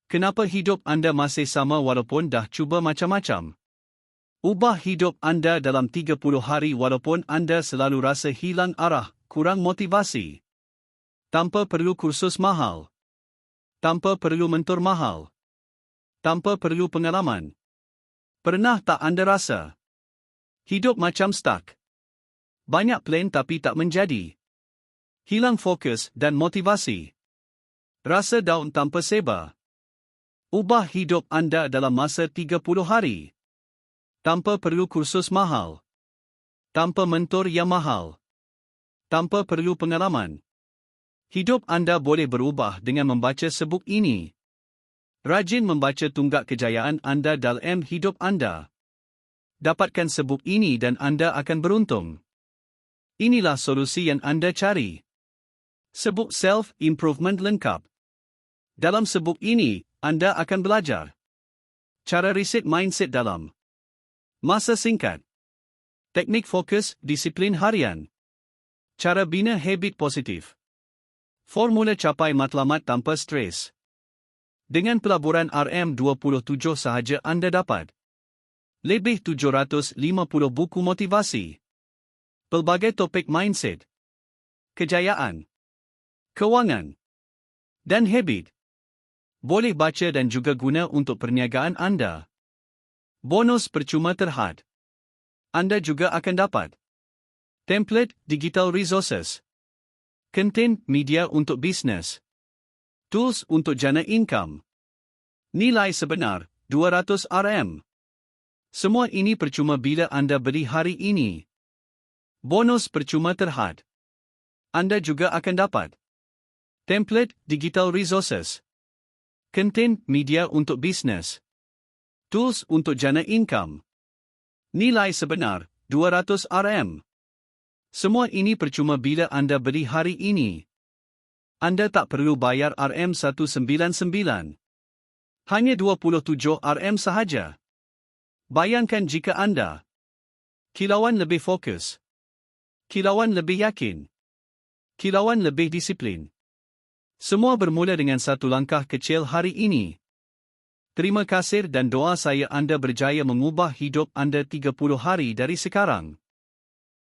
Kenapa hidup anda masih sama walaupun dah cuba macam-macam? Ubah hidup anda dalam 30 hari walaupun anda selalu rasa hilang arah, kurang motivasi. Tanpa perlu kursus mahal. Tanpa perlu mentor mahal. Tanpa perlu pengalaman. Pernah tak anda rasa hidup macam stuck? Banyak plan tapi tak menjadi. Hilang fokus dan motivasi. Rasa down tanpa sebab. Ubah hidup anda dalam masa 30 hari. Tanpa perlu kursus mahal. Tanpa mentor yang mahal. Tanpa perlu pengalaman. Hidup anda boleh berubah dengan membaca sebuk ini. Rajin membaca tunggak kejayaan anda dalam hidup anda. Dapatkan sebuk ini dan anda akan beruntung. Inilah solusi yang anda cari. Sebuk self-improvement lengkap. Dalam sebuk ini, anda akan belajar cara reset mindset dalam masa singkat, teknik fokus disiplin harian, cara bina habit positif, formula capai matlamat tanpa stres. Dengan pelaburan RM27 sahaja anda dapat lebih 750 buku motivasi, pelbagai topik mindset, kejayaan, kewangan, dan habit. Boleh baca dan juga guna untuk perniagaan anda. Bonus percuma terhad. Anda juga akan dapat template digital resources, content media untuk bisnes, tools untuk jana income. Nilai sebenar RM200. Semua ini percuma bila anda beli hari ini. Bonus percuma terhad. Anda juga akan dapat template digital resources, content media untuk bisnes, tools untuk jana income. Nilai sebenar RM200. Semua ini percuma bila anda beli hari ini. Anda tak perlu bayar RM199. Hanya RM27 sahaja. Bayangkan jika anda kilauan lebih fokus, kilauan lebih yakin, kilauan lebih disiplin. Semua bermula dengan satu langkah kecil hari ini. Terima kasih dan doa saya anda berjaya mengubah hidup anda 30 hari dari sekarang.